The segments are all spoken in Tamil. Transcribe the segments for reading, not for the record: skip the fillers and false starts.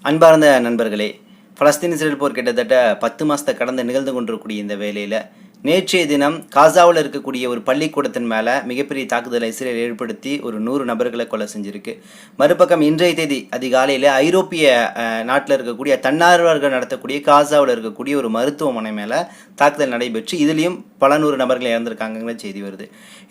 அன்பார்ந்த நண்பர்களே, பலஸ்தீன் இஸ்ரேல் போர் கிட்டத்தட்ட 10 மாதத்தை கடந்து நிகழ்ந்து கொண்டிருக்கக்கூடிய இந்த வேளையில் நேற்றைய தினம் காசாவில் இருக்கக்கூடிய ஒரு பள்ளிக்கூடத்தின் மேலே மிகப்பெரிய தாக்குதலை இஸ்ரேல் ஏற்படுத்தி ஒரு 100 நபர்களை கொலை செஞ்சுருக்கு. மறுபக்கம் இன்றைய தேதி அதிகாலையில் ஐரோப்பிய நாட்டில் இருக்கக்கூடிய தன்னார்வர்கள் நடத்தக்கூடிய காசாவில் இருக்கக்கூடிய ஒரு மருத்துவமனை மேலே தாக்குதல் நடைபெற்று இதுலேயும் பல 100 நபர்கள் இறந்திருக்காங்கிற செய்தி வருது.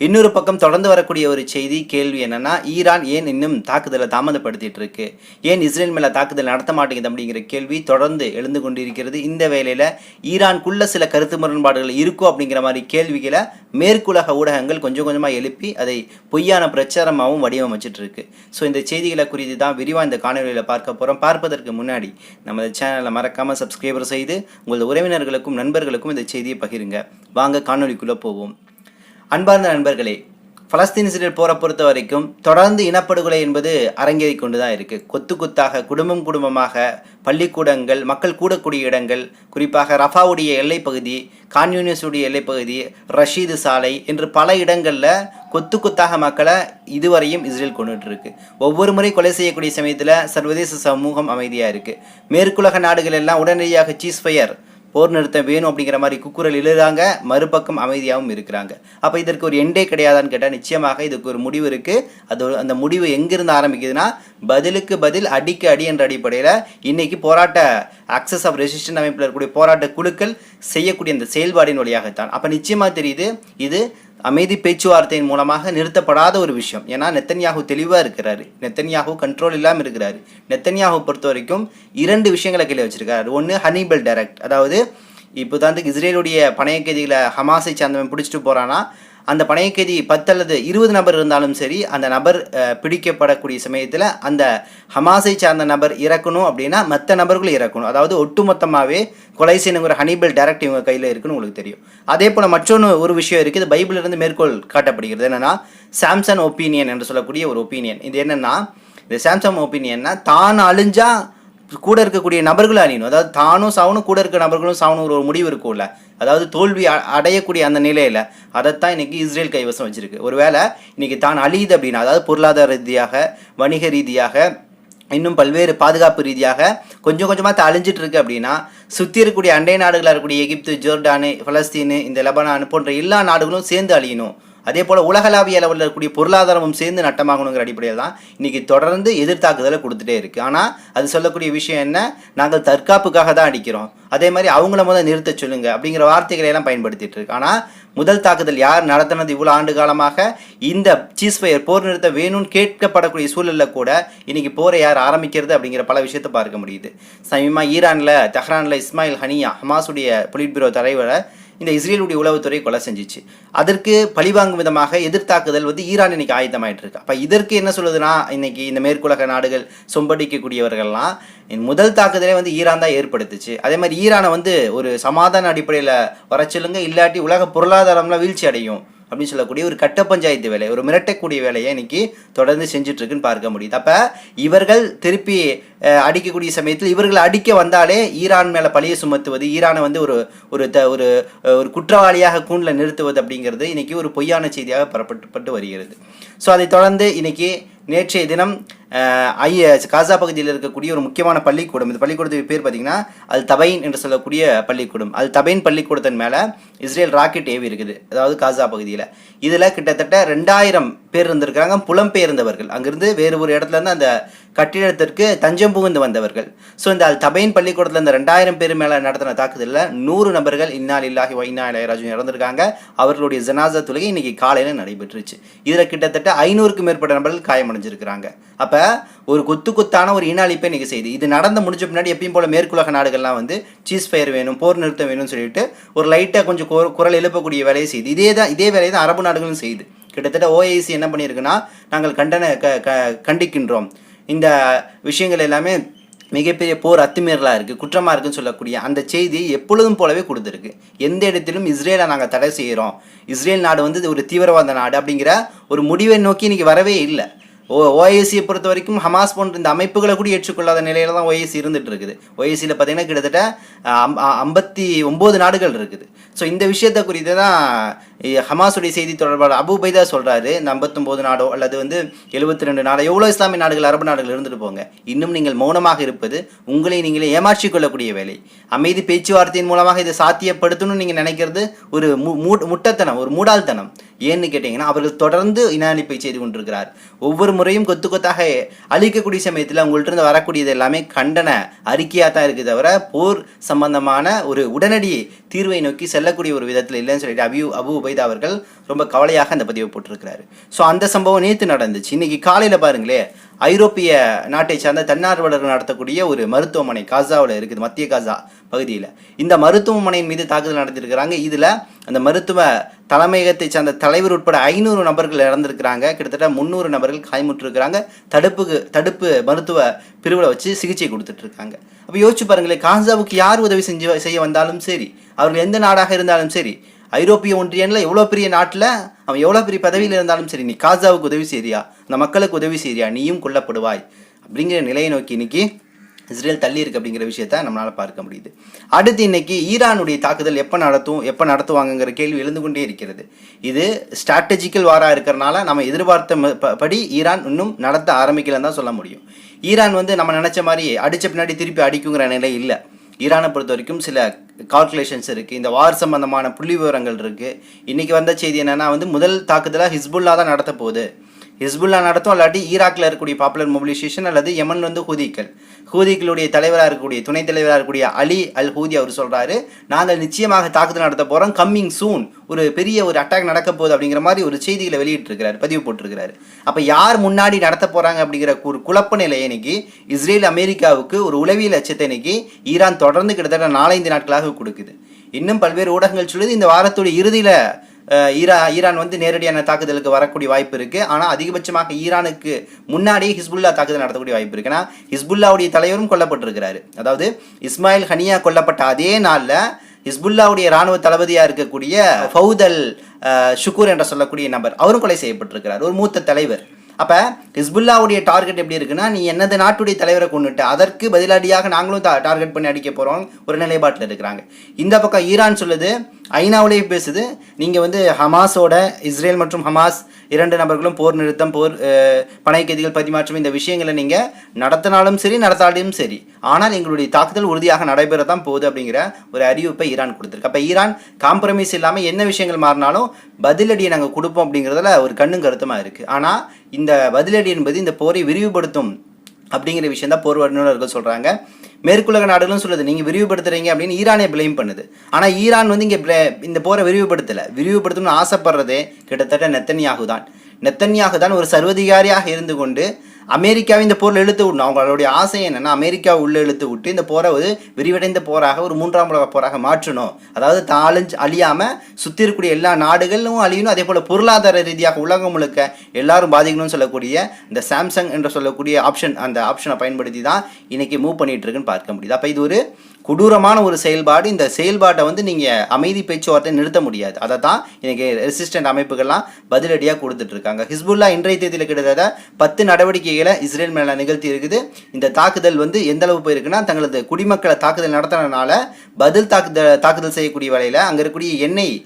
இன்னொரு பக்கம் தொடர்ந்து வரக்கூடிய ஒரு செய்தி கேள்வி என்னென்னா, ஈரான் ஏன் இன்னும் தாக்குதலை தாமதப்படுத்திட்டு இருக்கு, ஏன் இஸ்ரேல் மேலே தாக்குதல் நடத்த மாட்டேங்குது அப்படிங்கிற கேள்வி தொடர்ந்து எழுந்து கொண்டிருக்கிறது. இந்த வேளையில் ஈரானுக்குள்ள சில கருத்து முரண்பாடுகள் இருக்கும் அப்படிங்கிற மாதிரி கேள்விகளை மேற்குலக ஊடகங்கள் கொஞ்சம் கொஞ்சமாக எழுப்பி அதை பொய்யான பிரச்சாரமாகவும் வடிவமைச்சிட்டு இருக்கு. ஸோ இந்த செய்திகளை குறித்து தான் விரிவாக இந்த காணொலியில் பார்க்க போகிறோம். பார்ப்பதற்கு முன்னாடி நமது சேனலை மறக்காமல் சப்ஸ்கிரைபர் செய்து உங்களது உறவினர்களுக்கும் நண்பர்களுக்கும் இந்த செய்தியை பகிருங்க. வாங்க காணொலிக்குள்ளே போவோம். அன்பார்ந்த நண்பர்களே, பலஸ்தீன் இஸ்ரேல் போரை பொறுத்த வரைக்கும் தொடர்ந்து இனப்படுகொலை என்பது அரங்கேறி கொண்டு தான் இருக்குது. கொத்து கொத்தாக குடும்பமாக பள்ளிக்கூடங்கள், மக்கள் கூடக்கூடிய இடங்கள், குறிப்பாக ரஃபாவுடைய எல்லைப்பகுதி, கான்யூனிஸுடைய எல்லைப்பகுதி, ரஷீது சாலை என்று பல இடங்களில் கொத்து கொத்தாக மக்களை இதுவரையும் இஸ்ரேல் கொண்டுட்டு இருக்கு. ஒவ்வொரு முறை கொலை செய்யக்கூடிய சமயத்தில் சர்வதேச சமூகம் அமைதியாக இருக்குது. மேற்குலக நாடுகள் எல்லாம் உடனடியாக சீஸ்ஃபயர், போர் நிறுத்தம் வேணும் அப்படிங்கிற மாதிரி குக்குரல் எழுதுறாங்க, மறுபக்கம் அமைதியாகவும் இருக்கிறாங்க. அப்போ இதற்கு ஒரு எண்டே கிடையாதான்னு கேட்டால் நிச்சயமாக இதுக்கு ஒரு முடிவு இருக்குது. அந்த முடிவு எங்கிருந்து ஆரம்பிக்குதுன்னா, பதிலுக்கு பதில் அடிக்கு அடி என்ற அடிப்படையில் இன்னைக்கு போராட்ட ஆக்சஸ் ஆஃப் ரெசிஸ்டன்ட் அமைப்பில் இருக்கக்கூடிய போராட்ட குழுக்கள் செய்யக்கூடிய அந்த செயல்பாடின் வழியாகத்தான். அப்போ நிச்சயமாக தெரியுது இது அமைதி பேச்சுவார்த்தையின் மூலமாக நிறுத்தப்படாத ஒரு விஷயம். ஏன்னா நெத்தன்யாகு தெளிவாக இருக்கிறாரு, நெத்தன்யாகு கண்ட்ரோல் இல்லாமல் இருக்கிறாரு. நெத்தன்யாகு பொறுத்த வரைக்கும் 2 விஷயங்களை கையில் வச்சிருக்காரு. ஒன்று ஹனிபல் டைரக்ட், அதாவது இப்போ தான் இஸ்ரேலுடைய பணைய கைதிகளை ஹமாஸை சார்ந்தவன் பிடிச்சிட்டு போகிறான்னா அந்த பணைய கைதி 10 அல்லது 20 நபர் இருந்தாலும் சரி, அந்த நபர் பிடிக்கப்படக்கூடிய சமயத்தில் அந்த ஹமாஸை சார்ந்த நபர் இறக்கணும் அப்படின்னா மற்ற நபர்களும் இறக்கணும். அதாவது ஒட்டுமொத்தமாகவே கொலை செய்யணுங்கிற ஹனிபல் டைரக்ட் இவங்க கையில் இருக்குன்னு உங்களுக்கு தெரியும். அதே போல் மற்றொன்று ஒரு விஷயம் இருக்குது, பைபிளிலிருந்து மேற்கோள் காட்டப்படுகிறது. என்னென்னா சாம்சன் ஒப்பீனியன் என்று சொல்லக்கூடிய ஒரு ஒப்பீனியன். இது என்னென்னா, இந்த சாம்சன் ஒப்பீனியன்னா தான் அழிஞ்சா கூட இருக்கக்கூடிய நபர்களும் அழியணும், அதாவது தானும் சாவணும், கூட இருக்க நபர்களும் சாவணும் ஒரு முடிவு இருக்கும்ல, அதாவது தோல்வி அடையக்கூடிய அந்த நிலையில் அதைத்தான் இன்றைக்கி இஸ்ரேல் கைவசம் வச்சுருக்கு. ஒருவேளை இன்றைக்கி தான் அழியுது அப்படின்னா, அதாவது பொருளாதார ரீதியாக, வணிக ரீதியாக, இன்னும் பல்வேறு பாதுகாப்பு ரீதியாக கொஞ்சம் கொஞ்சமாக அழிஞ்சிட்டு இருக்கு அப்படின்னா, சுற்றி இருக்கக்கூடிய அண்டை நாடுகளாக இருக்கக்கூடிய எகிப்து, ஜோர்டானு, பலஸ்தீனு, இந்த லெபனான் போன்ற எல்லா நாடுகளும் சேர்ந்து அழியணும். அதே போல் உலகளாவிய அளவில் இருக்கக்கூடிய பொருளாதாரமும் சேர்ந்து நட்டமாகணுங்கிற அடிப்படையில் தான் இன்றைக்கி தொடர்ந்து எதிர்த்தாக்குதலை கொடுத்துட்டே இருக்குது. ஆனால் அது சொல்லக்கூடிய விஷயம் என்ன, நாங்கள் தற்காப்புக்காக தான் அடிக்கிறோம், அதே மாதிரி அவங்கள நிறுத்த சொல்லுங்கள் அப்படிங்கிற வார்த்தைகளை எல்லாம் பயன்படுத்திட்டு இருக்கு. ஆனால் முதல் தாக்குதல் யார் நடத்தினது? இவ்வளோ ஆண்டு காலமாக இந்த சீஸ்ஃபயர், போர் நிறுத்த வேணும்னு கேட்கப்படக்கூடிய சூழலில் கூட இன்றைக்கி போரை யார் ஆரம்பிக்கிறது அப்படிங்கிற பல விஷயத்தை பார்க்க முடியுது. சமீபமாக ஈரானில் தெஹ்ரானில் இஸ்மாயில் ஹனியா, ஹமாஸுடைய பொலிட் பியூரோ தலைவரை இந்த இஸ்ரேலுடைய உளவுத்துறை கொலை செஞ்சிச்சு. அதற்கு பழிவாங்கும் விதமாக எதிர்த்தாக்குதல் ஈரான் இன்னைக்கு ஆயத்தமாயிட்டு இருக்கு. அப்போ இதற்கு என்ன சொல்லுதுன்னா, இன்னைக்கு இந்த மேற்குலக நாடுகள் சொம்படிக்கக்கூடியவர்கள்லாம் முதல் தாக்குதலே ஈரான் தான் ஏற்படுத்துச்சு. அதே மாதிரி ஈரானை ஒரு சமாதான அடிப்படையில் வர சொல்லுங்க, இல்லாட்டி உலக பொருளாதாரம்லாம் வீழ்ச்சி அடையும் அப்படின்னு சொல்லக்கூடிய ஒரு கட்ட பஞ்சாயத்து வேலை, ஒரு மிரட்டக்கூடிய வேலையை இன்னைக்கு தொடர்ந்து செஞ்சுட்டு இருக்குன்னு பார்க்க முடியுது. அப்போ இவர்கள் திருப்பி அடிக்கக்கூடிய சமயத்தில் இவர்கள் அடிக்க வந்தாலே ஈரான் மேலே பழிய சுமத்துவது, ஈரானை ஒரு ஒரு ஒரு குற்றவாளியாக கூண்டில் நிறுத்துவது அப்படிங்கிறது இன்னைக்கு ஒரு பொய்யான செய்தியாக பரப்பப்பட்டு வருகிறது. ஸோ அதை தொடர்ந்து இன்னைக்கு நேற்றைய தினம் காசா பகுதியில் இருக்கக்கூடிய ஒரு முக்கியமான பள்ளிக்கூடம், இந்த பள்ளிக்கூடத்துக்கு பேர் பார்த்தீங்கன்னா அல் தபைன் என்று சொல்லக்கூடிய பள்ளிக்கூடம். அல் தபைன் பள்ளிக்கூடத்தின் மேலே இஸ்ரேல் ராக்கெட் ஏவி இருக்குது, அதாவது காசா பகுதியில். இதில் கிட்டத்தட்ட 2000 பேர் இருந்திருக்கிறாங்க, புலம்பெயர்ந்தவர்கள், அங்கிருந்து வேறு ஒரு இடத்துல இருந்து அந்த கட்டிடத்திற்கு தஞ்சம் புகுந்து வந்தவர்கள். ஸோ இந்த அல் தபைன் பள்ளிக்கூடத்தில் இந்த 2000 பேர் மேலே நடத்தின தாக்குதலில் 100 நபர்கள் இன்னா லில்லாஹி வ இன்னா இலைஹி ராஜிஊன் இறந்திருக்காங்க. அவர்களுடைய ஜனாசா தொழுகை இன்னைக்கு காலையில் நடைபெற்றுச்சு. இதில் கிட்டத்தட்ட 500க்கும் மேற்பட்ட நபர்கள் காயமடைஞ்சிருக்கிறாங்க. அப்போ ஒரு கொத்தான ஒரு இன அழிப்பை இன்னைக்கு செய்து இது நடந்து முடிஞ்ச பின்னாடி எப்பயும் போல மேற்குலக நாடுகள்லாம் சீஸ்ஃபயர் வேணும், போர் நிறுத்தம் வேணும்னு சொல்லிட்டு ஒரு லைட்டாக கொஞ்சம் குரல் எழுப்பக்கூடிய வேலையை செய்து இதே வேலையை தான் அரபு நாடுகளும் செய்யுது. கிட்டத்தட்ட OIC என்ன பண்ணியிருக்குன்னா, நாங்கள் கண்டிக்கின்றோம், இந்த விஷயங்கள் எல்லாமே மிகப்பெரிய போர் அத்துமீறலாக இருக்குது, குற்றமாக இருக்குன்னு சொல்லக்கூடிய அந்த செய்தி எப்பொழுதும் போலவே கொடுத்துருக்கு. எந்த இடத்திலும் இஸ்ரேலை நாங்கள் தடை செய்கிறோம், இஸ்ரேல் நாடு ஒரு தீவிரவாத நாடு அப்படிங்கிற ஒரு முடிவை நோக்கி இன்னைக்கு வரவே இல்லை. OICயை பொறுத்த வரைக்கும் ஹமாஸ் போன்ற இந்த அமைப்புகளை கூட ஏற்றுக்கொள்ளாத நிலையில தான் OIC இருந்துட்டு இருக்குது. OICயில் பார்த்தீங்கன்னா கிட்டத்தட்ட 59 நாடுகள் இருக்குது. ஸோ இந்த விஷயத்தை குறித்து தான் ஹமாஸுடைய செய்தி தொடர்பாளர் அபு உபைதா சொல்கிறாரு, இந்த 59 நாடோ அல்லது வந்து 72 நாடோ எவ்வளோ இஸ்லாமிய நாடுகள் அரபு நாடுகள் இருந்துட்டு போங்க, இன்னும் நீங்கள் மௌனமாக இருப்பது உங்களை நீங்களே ஏமாற்றிக் கொள்ளக்கூடிய வேலை. அமைதி பேச்சுவார்த்தையின் மூலமாக இதை சாத்தியப்படுத்தணும்னு நீங்கள் நினைக்கிறது ஒரு முட்டத்தனம், ஒரு மூடால்தனம். ஏன்னு கேட்டிங்கன்னா அவர்கள் தொடர்ந்து இன அழிப்பை செய்து கொண்டிருக்கிறார். ஒவ்வொரு முறையும் கொத்து கொத்தாக அழிக்கக்கூடிய சமயத்தில் அவங்கள்ட்ட இருந்து வரக்கூடியது எல்லாமே கண்டன அறிக்கையாக தான் இருக்குது தவிர போர் சம்பந்தமான ஒரு உடனடி தீர்வை நோக்கி செல்லக்கூடிய ஒரு விதத்தில் இல்லைன்னு சொல்லிட்டு அபு உபைதா அவர்கள் ரொம்ப கவலையாக அந்த பதிவை போட்டிருக்கிறாரு. ஸோ அந்த சம்பவம் நேற்று நடந்துச்சு. இன்னைக்கு காலையில் பாருங்களே, ஐரோப்பிய நாட்டை சார்ந்த தன்னார்வலர்கள் நடத்தக்கூடிய ஒரு மருத்துவமனை காசாவில் இருக்குது, மத்திய காசா பகுதியில். இந்த மருத்துவமனையின் மீது தாக்குதல் நடத்திருக்கிறாங்க. இதில் அந்த மருத்துவ தலைமையகத்தை சார்ந்த தலைவர் உட்பட 500 நபர்கள் இறந்திருக்கிறாங்க. கிட்டத்தட்ட 300 நபர்கள் காயமுற்றிருக்கிறாங்க. தடுப்பு மருத்துவ பிரிவில் வச்சு சிகிச்சை கொடுத்துட்டு இருக்காங்க. அப்போ யோசிச்சு பாருங்களேன், காசாவுக்கு யார் உதவி செய்ய வந்தாலும் சரி, அவர்கள் எந்த நாடாக இருந்தாலும் சரி, ஐரோப்பிய ஒன்றியனில் எவ்வளோ பெரிய நாட்டில் அவன் எவ்வளோ பெரிய பதவியில் இருந்தாலும் சரி, நீ காசாவுக்கு உதவி செய்றியா, அந்த மக்களுக்கு உதவி செய்றியா, நீயும் கொல்லப்படுவாய் அப்படிங்கிற நிலையை நோக்கி இன்னைக்கு இஸ்ரேல் தள்ளி இருக்கு அப்படிங்கிற விஷயத்த நம்மளால் பார்க்க முடியுது. அடுத்து இன்னைக்கு ஈரானுடைய தாக்குதல் எப்போ நடத்துவாங்கங்கிற கேள்வி எழுந்து கொண்டே இருக்கிறது. இது ஸ்ட்ராட்டஜிக்கல் வாராக இருக்கிறனால நம்ம எதிர்பார்த்த படி ஈரான் இன்னும் நடத்த ஆரம்பிக்கலன்னு தான் சொல்ல முடியும். ஈரான் வந்து நம்ம நினச்ச மாதிரி அடித்த பின்னாடி திருப்பி அடிக்குங்கிற நிலை இல்லை. ஈரானை பொறுத்த வரைக்கும் சில கால்குலேஷன்ஸ் இருக்குது, இந்த வார் சம்பந்தமான புள்ளி விவரங்கள் இருக்குது. இன்றைக்கி வந்த செய்தி என்னென்னா வந்து முதல் தாக்குதலாக ஹிஸ்புல்லா தான் நடத்த போகுது. ஹிஸ்புல்லா நடத்தும், இல்லாட்டி ஈராக்கில் இருக்கக்கூடிய பாப்புலர் மொபிலைசேஷன் அல்லது யமன் வந்து ஹூதிகளுடைய தலைவராக இருக்கக்கூடிய துணைத் தலைவராக இருக்கக்கூடிய அலி அல் ஹூதி அவர் சொல்கிறாரு, நாங்கள் நிச்சயமாக தாக்குதல் நடத்த போகிறோம், கம்மிங் சூன், ஒரு பெரிய ஒரு அட்டாக் நடக்க போகுது அப்படிங்கிற மாதிரி ஒரு செய்திகளை வெளியிட்டிருக்கிறார், பதிவு போட்டிருக்கிறாரு. அப்போ யார் முன்னாடி நடத்த போகிறாங்க அப்படிங்கிற ஒரு குழப்ப நிலை இன்னைக்கு இஸ்ரேல் அமெரிக்காவுக்கு ஒரு உளவியல் அச்சத்தை இன்னைக்கு ஈரான் தொடர்ந்து கிட்டத்தட்ட 4-5 நாட்களாக கொடுக்குது. இன்னும் பல்வேறு ஊடகங்கள் சொல்லுது இந்த வாரத்துடைய இறுதியில் ஈரான் வந்து நேரடியான தாக்குதலுக்கு வரக்கூடிய வாய்ப்பு இருக்குது. ஆனால் அதிகபட்சமாக ஈரானுக்கு முன்னாடியே ஹிஸ்புல்லா தாக்குதல் நடத்தக்கூடிய வாய்ப்பு இருக்குது. ஏன்னா ஹிஸ்புல்லாவுடைய தலைவரும் கொல்லப்பட்டிருக்கிறாரு. அதாவது இஸ்மாயில் ஹனியா கொல்லப்பட்ட அதே நாளில் ஹிஸ்புல்லாவுடைய இராணுவ தளபதியாக இருக்கக்கூடிய ஃபவுத் அல் ஷுக்கூர் என்ற சொல்லக்கூடிய நபர் அவரும் கொலை செய்யப்பட்டிருக்கிறார், ஒரு மூத்த தலைவர். அப்போ ஹிஸ்புல்லாவுடைய டார்கெட் எப்படி இருக்குன்னா, நீ என்னது நாட்டுடைய தலைவரை கொண்டுட்டு அதற்கு பதிலடியாக நாங்களும் டார்கெட் பண்ணி அடிக்க போகிறோம் ஒரு நிலைப்பாட்டில் இருக்கிறாங்க. இந்த பக்கம் ஈரான் சொல்லுது, ஐநாவிலேயே பேசுது, நீங்கள் வந்து ஹமாஸோட இஸ்ரேல் மற்றும் ஹமாஸ் 2 நபர்களும் போர் நிறுத்தம், பனை கைதிகள் பரிமாற்றம் இந்த விஷயங்களை நீங்கள் நடத்தினாலும் சரி நடத்தாலும் சரி, ஆனால் எங்களுடைய தாக்குதல் உறுதியாக நடைபெறத்தான் போகுது அப்படிங்கிற ஒரு அறிவிப்பை ஈரான் கொடுத்துருக்கு. அப்போ ஈரான் காம்ப்ரமைஸ் இல்லாமல் என்ன விஷயங்கள் மாறினாலும் பதிலடியை நாங்கள் கொடுப்போம் அப்படிங்கிறதுல ஒரு கண்ணும் கருத்துமாக இருக்குது. ஆனால் இந்த பதிலடி என்பது இந்த போரை விரிவுபடுத்தும் அப்படிங்கிற விஷயம் தான் போர் வல்லுநர்கள் சொல்கிறாங்க. மேற்குலக நாடுகளும் சொல்லுது, நீங்கள் விரிவுபடுத்துறீங்க அப்படின்னு ஈரானே பிளேம் பண்ணுது. ஆனால் ஈரான் வந்து இங்கே இந்த போரை விரிவுபடுத்தணும்னு ஆசைப்படுறதே கிட்டத்தட்ட நெத்தன்யாகு தான் ஒரு சர்வதிகாரியாக இருந்து கொண்டு அமெரிக்காவை இந்த போரில் இழுத்து விடணும். அவங்களுடைய ஆசை என்னென்னா, அமெரிக்காவை உள்ளே இழுத்து விட்டு இந்த போரை ஒரு விரிவடைந்த போராக, ஒரு 3ஆம் உலக போராக மாற்றணும். அதாவது அழியாமல் சுற்றி இருக்கக்கூடிய எல்லா நாடுகளும் அழியணும், அதே போல் பொருளாதார ரீதியாக உலகம் முழுக்க எல்லாரும் பாதிக்கணும்னு சொல்லக்கூடிய இந்த சாம்சங் என்று சொல்லக்கூடிய அந்த ஆப்ஷனை பயன்படுத்தி தான் இன்றைக்கி மூவ் பண்ணிகிட்டு இருக்குன்னு பார்க்க முடியுது. அப்போ இது ஒரு கொடூரமான ஒரு செயல்பாடு. இந்த செயல்பாட்டை வந்து நீங்கள் அமைதி பேச்சுவார்த்தை நிறுத்த முடியாது. அதை தான் இன்றைக்கி ரெசிஸ்டன்ட் அமைப்புகள்லாம் பதிலடியாக கொடுத்துட்ருக்காங்க. ஹிஸ்புல்லா இன்றைய தேதியில் கிட்டத்தட்ட 10 நடவடிக்கைகளை இஸ்ரேல் மேலே நிகழ்த்தி இருக்குது. இந்த தாக்குதல் வந்து எந்த அளவு போயிருக்குன்னா, தங்களது குடிமக்களை தாக்குதல் நடத்துறதுனால பதில் தாக்குதல் செய்யக்கூடிய வேலையில் அங்கே இருக்கக்கூடிய எண்ணெய்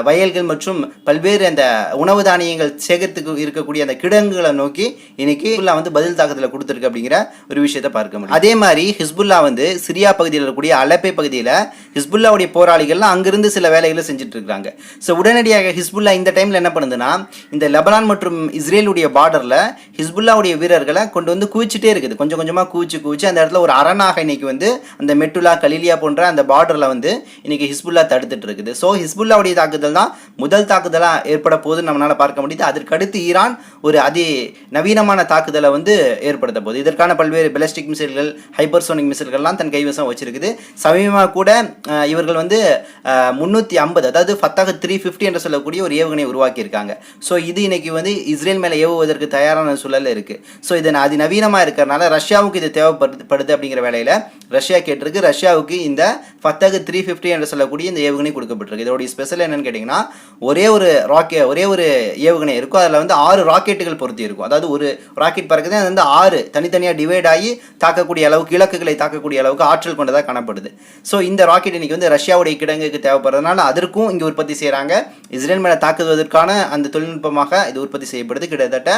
வயல்கள் மற்றும் பல்வேறு அந்த உணவு தானியங்கள் சேகரித்துக்கு இருக்கக்கூடிய அந்த கிடங்குகளை நோக்கி இன்னைக்கு வந்து பதில் தாக்குதலை கொடுத்துருக்கு அப்படிங்கிற ஒரு விஷயத்தை பார்க்க முடியும். அதே மாதிரி ஹிஸ்புல்லா வந்து சிரியா பகுதியில் இருக்கக்கூடிய அலப்பை பகுதியில் ஹிஸ்புல்லாவுடைய போராளிகள்லாம் அங்கிருந்து சில வேலைகளை செஞ்சுட்டு இருக்காங்க. ஸோ உடனடியாக ஹிஸ்புல்லா இந்த டைமில் என்ன பண்ணுதுன்னா, இந்த லெபனான் மற்றும் இஸ்ரேலுடைய பார்டரில் ஹிஸ்புல்லாவுடைய வீரர்களை கொண்டு வந்து குவிச்சிட்டே இருக்குது. கொஞ்சம் கொஞ்சமாக குவிச்சு அந்த இடத்துல ஒரு அரணாக இன்னைக்கு வந்து அந்த மெட்டுலா கலிலியா போன்ற அந்த பார்டரில் வந்து இன்னைக்கு ஹிஸ்புல்லா தடுத்துட்டு இருக்குது. ஸோ ஹிஸ்புல்லாவுடைய தாக்குதல் தான் முதல் தாக்குதலாக ஏற்பட போகுதுன்னு நம்மளால் பார்க்க முடியுது. அதற்கடுத்து ஈரான் ஒரு நவீனமான தாக்குதலை வந்து ஏற்படுத்த போகுது. இதற்கான பல்வேறு பெலஸ்டிக் மிசைல்கள், ஹைப்பர்சோனிக் மிசைல்கள்லாம் தன் கைவசம் வச்சிருக்குது. சமீபமாக கூட இவர்கள் வந்து 350, அதாவது ஃபத்தஹ் 350 என்று சொல்லக்கூடிய ஒரு ஏவுகணை உருவாக்கியிருக்காங்க. ஸோ இது இன்னைக்கு வந்து இஸ்ரேல் மேலே ஏவுவதற்கு தயாரான சூழல் இருக்குது. ஸோ இது அதிநவீனமாக இருக்கிறனால ரஷ்யாவுக்கு இது தேவைப்படுது அப்படிங்கிற வேலையில் ரஷ்யா கேட்டிருக்கு. ரஷ்யாவுக்கு இந்த ஃபத்தகு 350 என்று சொல்லக்கூடிய இந்த ஏவுகணை கொடுக்கப்பட்டிருக்கு. இதோடைய ஸ்பெஷல் என்னன்னு கேட்டிங்கன்னா, ஒரே ஒரு ஏவுகணை இருக்கும். அதில் வந்து 6 ராக்கெட்டுகள் பொருத்தி இருக்கும். அதாவது ஒரு ராக்கெட் பறக்குது, அது வந்து 6 தனித்தனியாக டிவைட் ஆகி தாக்கக்கூடிய அளவுக்கு, இலக்குகளை தாக்கக்கூடிய அளவுக்கு ஆற்றல் கொண்டதாக காணப்படுது. ஸோ இந்த ராக்கெட் இன்னைக்கு வந்து ரஷ்யாவுடைய கிடங்குக்கு தேவைப்படுறதுனால அதற்கும் இங்கே உற்பத்தி செய்கிறாங்க. இஸ்ரேல் மேலே தாக்குவதற்கான அந்த தொழில்நுட்பமாக இது உற்பத்தி செய்யப்படுது. கிட்டத்தட்ட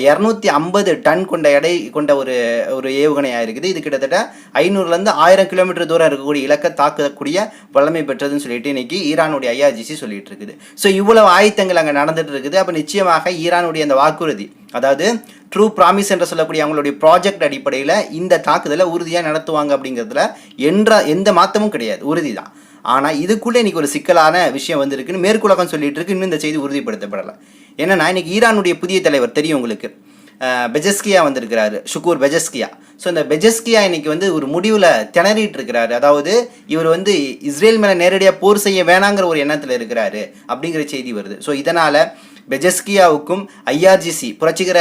250 டன் கொண்ட எடை கொண்ட ஒரு ஏவுகணையாக இருக்குது. இது கிட்டத்தட்ட 500லேருந்து 1000 கிலோமீட்டர் தூரம் இருக்கக்கூடிய இலக்கை தாக்கக்கூடிய வல்லமை பெற்றதுன்னு சொல்லிட்டு இன்னைக்கு ஈரானுடைய IRGC சொல்லிட்டு இருக்குது. ஸோ இவ்வளவு ஆயத்தங்கள் அங்கே நடந்துட்டு இருக்குது. அப்போ நிச்சயமாக ஈரானுடைய அந்த வாக்குறுதி, அதாவது ட்ரூ ப்ராமிஸ் என்று சொல்லக்கூடிய அவங்களுடைய ப்ராஜெக்ட் அடிப்படையில் இந்த தாக்குதலை உறுதியாக நடத்துவாங்க அப்படிங்கிறதுல எந்த மாற்றமும் கிடையாது, உறுதி தான். ஆனால் இதுக்குள்ளே இன்றைக்கி ஒரு சிக்கலான விஷயம் வந்திருக்குன்னு மேற்குலகம் சொல்லிட்டு இருக்கு. இன்னும் இந்த செய்தி உறுதிப்படுத்தப்படலை. என்னன்னா, இன்னைக்கு ஈரானுடைய புதிய தலைவர் தெரியும் உங்களுக்கு, பெஜஸ்கியா வந்திருக்கிறாரு, ஷுக்கூர் பெஜஸ்கியா. ஸோ இந்த பெஜஸ்கியா இன்னைக்கு வந்து ஒரு முடிவில் திணறிட்டு இருக்கிறாரு. அதாவது இவர் வந்து இஸ்ரேல் மேலே நேரடியாக போர் செய்ய வேணாங்கிற ஒரு எண்ணத்தில் இருக்கிறாரு அப்படிங்கிற செய்தி வருது. ஸோ இதனால் பெஜஸ்கியாவுக்கும் IRGC புரட்சிகர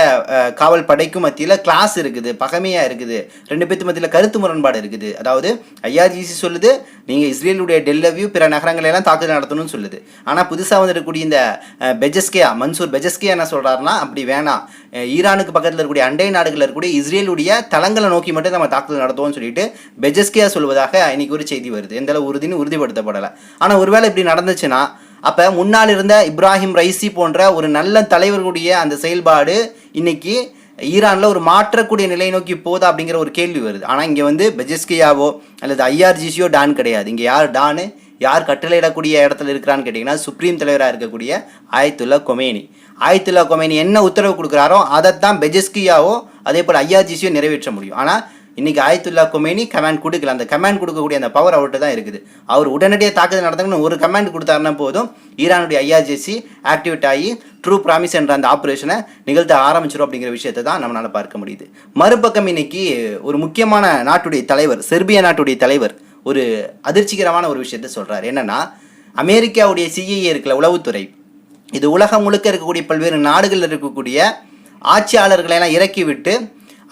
காவல் படைக்கும் மத்தியில் கிளாஸ் இருக்குது, பகமையாக இருக்குது, ரெண்டு பேர்த்து மத்தியில் கருத்து முரண்பாடு இருக்குது. அதாவது IRGC சொல்லுது நீங்கள் இஸ்ரேலுடைய டெல்லவியூ பிற நகரங்களெல்லாம் தாக்குதல் நடத்தணும்னு சொல்லுது. ஆனால் புதுசாக வந்துருக்கக்கூடிய இந்த மன்சூர் பெஜஸ்கியா என்ன சொல்கிறாருன்னா, அப்படி வேணாம், ஈரானுக்கு பக்கத்தில் இருக்கக்கூடிய அண்டை நாடுகளில் இருக்கக்கூடிய இஸ்ரேலுடைய தளங்களை நோக்கி மட்டும் நம்ம தாக்குதல் நடத்துவோம்னு சொல்லிட்டு பெஜஸ்கியா சொல்வதாக இன்னைக்கு ஒரு செய்தி வருது. எந்த அளவு உறுதிப்படுத்தப்படலை. ஆனால் ஒருவேளை இப்படி நடந்துச்சுன்னா, அப்போ முன்னால் இருந்த இப்ராஹிம் ரைசி போன்ற ஒரு நல்ல தலைவர்களுடைய அந்த செயல்பாடு இன்னைக்கு ஈரானில் ஒரு மாற்றக்கூடிய நிலை நோக்கி போதா அப்படிங்கிற ஒரு கேள்வி வருது. ஆனால் இங்கே வந்து பெஜஸ்கியாவோ அல்லது IRGCயோ டான் கிடையாது. இங்கே யார் டானு, யார் கட்டளையிடக்கூடிய இடத்துல இருக்கிறான்னு கேட்டிங்கன்னா, சுப்ரீம் தலைவராக இருக்கக்கூடிய ஆயத்துல்லா கொமேனி என்ன உத்தரவு கொடுக்குறாரோ அதைத்தான் பெஜஸ்கியாவோ அதே போல் IRGCயோ நிறைவேற்ற முடியும். ஆனால் இன்றைக்கி ஆயத்துல்லா கொமேனி கமாண்ட் கொடுக்கல. அந்த கமாண்ட் கொடுக்கக்கூடிய அந்த பவர் அவர்கிட்ட தான் இருக்குது. அவர் உடனடியாக தாக்குதல் நடத்தணும்னு ஒரு கமாண்ட் கொடுத்தாருன்னா போதும், ஈரானுடைய IRGC ஆக்டிவேட் ஆகி ட்ரூ ப்ராமிஸ் என்ற அந்த ஆப்ரேஷனை நிகழ்த்த ஆரம்பிச்சிடும் அப்படிங்கிற விஷயத்தை தான் நம்மளால் பார்க்க முடியுது. மறுபக்கம் இன்னைக்கு ஒரு முக்கியமான நாட்டுடைய தலைவர், செர்பியா நாட்டுடைய தலைவர் ஒரு அதிர்ச்சிகரமான ஒரு விஷயத்தை சொல்கிறார். என்னென்னா, அமெரிக்காவுடைய CIA இருக்கல, உளவுத்துறை, இது உலகம் முழுக்க இருக்கக்கூடிய பல்வேறு நாடுகளில் இருக்கக்கூடிய ஆட்சியாளர்களை எல்லாம் இறக்கிவிட்டு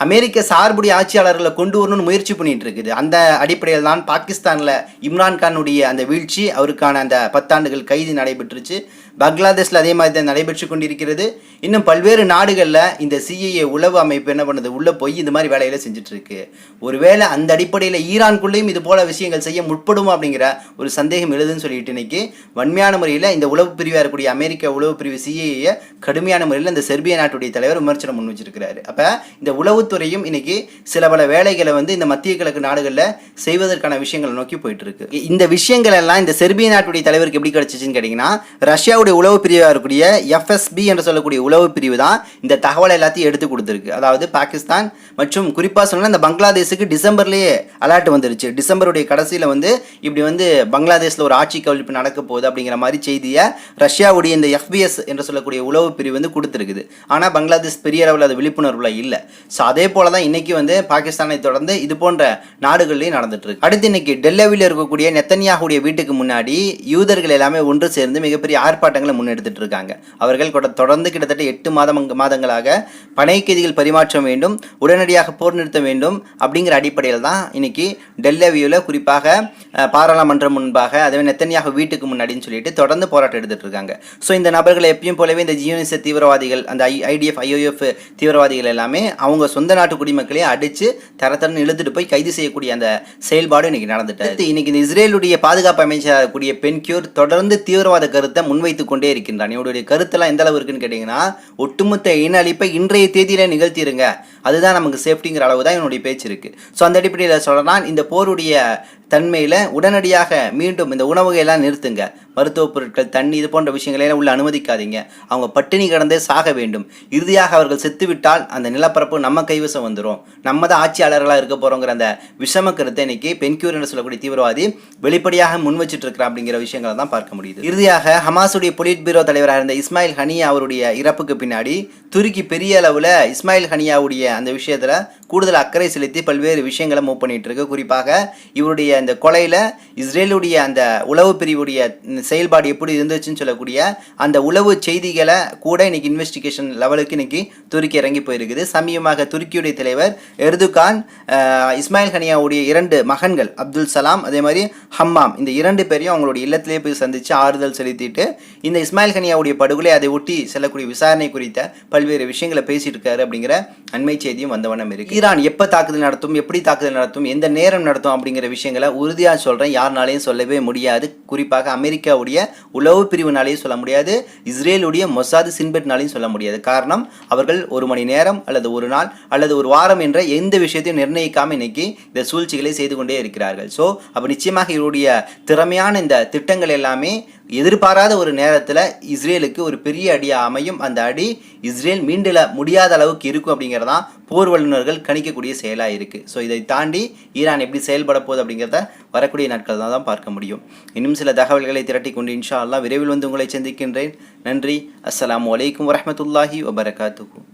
அமெரிக்க சார்புடைய ஆட்சியாளர்களை கொண்டு வரணும்னு முயற்சி பண்ணிட்டு இருக்குது. அந்த அடிப்படையில் தான் பாகிஸ்தானில் இம்ரான்கானுடைய அந்த வீழ்ச்சி, அவருக்கான அந்த 10 ஆண்டுகள் கைது நடைபெற்றுச்சு. பங்களாதேஷில் அதே மாதிரி தான் நடைபெற்று கொண்டிருக்கிறது. இன்னும் பல்வேறு நாடுகளில் இந்த CIA உளவு அமைப்பு என்ன பண்ணுது, உள்ளே போய் இந்த மாதிரி வேலையில செஞ்சுட்டு இருக்கு. ஒருவேளை அந்த அடிப்படையில் ஈரானுக்குள்ளேயும் இது போல விஷயங்கள் செய்ய முற்படுமா அப்படிங்கிற ஒரு சந்தேகம் எழுதுன்னு சொல்லிட்டு இன்னைக்கு வன்மையான முறையில் இந்த உளவு பிரிவாக இருக்கக்கூடிய அமெரிக்க உளவு பிரிவு CIA கடுமையான முறையில் இந்த செர்பியா நாட்டுடைய தலைவர் விமர்சனம் முன் வச்சிருக்கிறாரு. அப்போ இந்த உளவுத்துறையும் இன்னைக்கு சில பல வேலைகளை வந்து இந்த மத்திய கிழக்கு நாடுகளில் செய்வதற்கான விஷயங்களை நோக்கி போயிட்டு இருக்கு. இந்த விஷயங்கள் எல்லாம் இந்த செர்பியா நாட்டுடைய தலைவருக்கு எப்படி கிடைச்சிச்சுன்னு கேட்டிங்கன்னா, ரஷ்யா உளவு பிரிவாக இருக்கக்கூடிய FSB என்று சொல்லக்கூடிய உளவு பிரிவு தான் இந்த தகவல் எல்லாத்தையும் எடுத்து கொடுத்துருக்கு. அதாவது பாகிஸ்தான் மற்றும் குறிப்பாக சொன்னால் இந்த பங்களாதேஷுக்கு டிசம்பர்லேயே அலர்ட் வந்துருச்சு. டிசம்பருடைய கடைசியில் வந்து இப்படி வந்து பங்களாதேஷில் ஒரு ஆட்சி கவிழ்ப்பு நடக்க போகுது அப்படிங்கிற மாதிரி செய்தியை ரஷ்யாவுடைய இந்த FBS என்று சொல்லக்கூடிய உளவு பிரிவு வந்து கொடுத்துருக்குது. ஆனால் பங்களாதேஷ் பெரிய அளவில் அது விழிப்புணர்வுல இல்லை. ஸோ அதே போல தான் இன்னைக்கு வந்து பாகிஸ்தானை தொடர்ந்து இது போன்ற நாடுகள்லேயும் நடந்துட்டு இருக்கு. அடுத்து இன்னைக்கு டெல்லவியில் இருக்கக்கூடிய நெத்தன்யாஹுடைய வீட்டுக்கு முன்னாடி யூதர்கள் எல்லாமே ஒன்று சேர்ந்து மிகப்பெரிய ஆர்ப்பாட்டம் முன்னெடுத்துட்டு இருக்காங்க. அவர்கள் தொடர்ந்து கிட்டத்தட்ட 8 மாதங்களாக பனை கைதிகள் பரிமாற்றம் வேண்டும், உடனடியாக போர் நிறுத்தம் வேண்டும் அப்படிங்கிற அடிப்படையில் தான் இன்னைக்கு டெல்லவியூல குறிப்பாக பாராளுமன்றம் முன்பாக, அதே நெத்தன்யாஹு வீட்டுக்கு முன்னாடின்னு சொல்லிட்டு தொடர்ந்து போராட்டம் எடுத்துட்டு இருக்காங்க. ஸோ இந்த நபர்களை எப்பயும் போலவே இந்த ஜியோனிச தீவிரவாதிகள், அந்த IDF IOF தீவிரவாதிகள் எல்லாமே அவங்க சொந்த நாட்டு குடிமக்களையே அடிச்சு தரத்தரன்னு இழுத்துட்டு போய் கைது செய்யக்கூடிய அந்த செயல்பாடு இன்னைக்கு நடந்துட்டு இன்னைக்கு இந்த இஸ்ரேலுடைய பாதுகாப்பு அமைச்சராக கூடிய பென்கியூர் தொடர்ந்து தீவிரவாத கருத்தை முன்வைத்து கொண்டே இருக்கின்றான். இவருடைய கருத்தெல்லாம் எந்த அளவு இருக்குன்னு கேட்டீங்கன்னா, ஒட்டுமொத்த இன அழிப்பை இன்றைய தேதியில நிகழ்த்திருங்க, அதுதான் நமக்கு சேஃப்டிங்கிற அளவு தான் என்னுடைய பேச்சு இருக்கு. ஸோ அந்த அடிப்படையில் சொல்றான், இந்த போருடைய தன்மையில் உடனடியாக மீண்டும் இந்த உணவுகளை எல்லாம் நிறுத்துங்க, மருத்துவ பொருட்கள், தண்ணி, இது போன்ற விஷயங்களெல்லாம் உள்ள அனுமதிக்காதீங்க, அவங்க பட்டினி கடந்தே சாக வேண்டும், இறுதியாக அவர்கள் செத்துவிட்டால் அந்த நிலப்பரப்பு நம்ம கைவசம் வந்துடும், நம்ம தான் ஆட்சியாளர்களாக இருக்க போகிறோங்கிற அந்த விஷம கருத்தை இன்னைக்கு பென்கியூர் என்று சொல்லக்கூடிய தீவிரவாதி வெளிப்படையாக முன் வச்சுட்டு இருக்கிறான் அப்படிங்கிற விஷயங்களை தான் பார்க்க முடியுது. இறுதியாக ஹமாஸுடைய பொலிட் பியூரோ தலைவராக இருந்த இஸ்மாயில் ஹனியா அவருடைய இறப்புக்கு பின்னாடி துருக்கி பெரிய அளவில் இஸ்மாயில் ஹனியாவுடைய அந்த விஷயத்தில் கூடுதல் அக்கறை செலுத்தி பல்வேறு விஷயங்களை மூவ் பண்ணிட்டு இருக்கு. குறிப்பாக இவருடைய இந்த கொலையில் இஸ்ரேலுடைய அந்த உளவு பிரிவுடைய செயல்பாடு எப்படி இருந்துச்சுன்னு சொல்லக்கூடிய அந்த உளவு செய்திகளை கூட இன்னைக்கு இன்வெஸ்டிகேஷன் லெவலுக்கு இன்னைக்கு துருக்கி இறங்கி போயிருக்குது. சமீபமாக துருக்கியுடைய தலைவர் எர்துகான் இஸ்மாயில் ஹனியாவுடைய 2 மகன்கள் அப்துல் சலாம் அதே மாதிரி ஹம்மாம் இந்த 2 பேரையும் அவங்களுடைய இல்லத்திலே போய் சந்தித்து ஆறுதல் செலுத்திட்டு இந்த இஸ்மாயில் ஹனியாவுடைய படுகொலை அதை ஒட்டி செல்லக்கூடிய விசாரணை குறித்த பல்வேறு விஷயங்களை பேசிட்டு இருக்காரு அப்படிங்கிற அண்மை செய்தியும் வந்த வண்ணம் இருக்கு. ஈரான் எப்போ தாக்குதல் நடத்தும், எப்படி தாக்குதல் நடத்தும், எந்த நேரம் நடத்தும் அப்படிங்கிற விஷயங்களை உறுதியாக சொல்கிறேன், யாருனாலையும் சொல்லவே முடியாது. குறிப்பாக அமெரிக்காவுடைய உளவு பிரிவுனாலையும் சொல்ல முடியாது, இஸ்ரேலுடைய மொசாது சின்பெட்னாலையும் சொல்ல முடியாது. காரணம், அவர்கள் 1 மணி நேரம் அல்லது 1 நாள் அல்லது 1 வாரம் என்ற எந்த விஷயத்தையும் நிர்ணயிக்காமல் இன்னைக்கு இந்த சூழ்ச்சிகளை செய்து கொண்டே இருக்கிறார்கள். ஸோ அப்போ நிச்சயமாக இவருடைய திறமையான இந்த திட்டங்கள் எல்லாமே எதிர்பாராத ஒரு நேரத்தில் இஸ்ரேலுக்கு ஒரு பெரிய அடியாக அமையும். அந்த அடி இஸ்ரேல் மீண்டெழ முடியாத அளவுக்கு இருக்கும் அப்படிங்கிறதான் போர் வல்லுநர்கள் கணிக்கக்கூடிய செயலாக இருக்குது. ஸோ இதை தாண்டி ஈரான் எப்படி செயல்பட போகுது அப்படிங்கிறத வரக்கூடிய நாட்கள் தான் பார்க்க முடியும். இன்னும் சில தகவல்களை திரட்டி கொண்டு இன்ஷா அல்லாஹ் விரைவில் வந்து உங்களை சந்திக்கின்றேன். நன்றி. அஸ்ஸலாமு அலைக்கும் வரஹ்மத்துல்லாஹி வபரகாத்துஹு.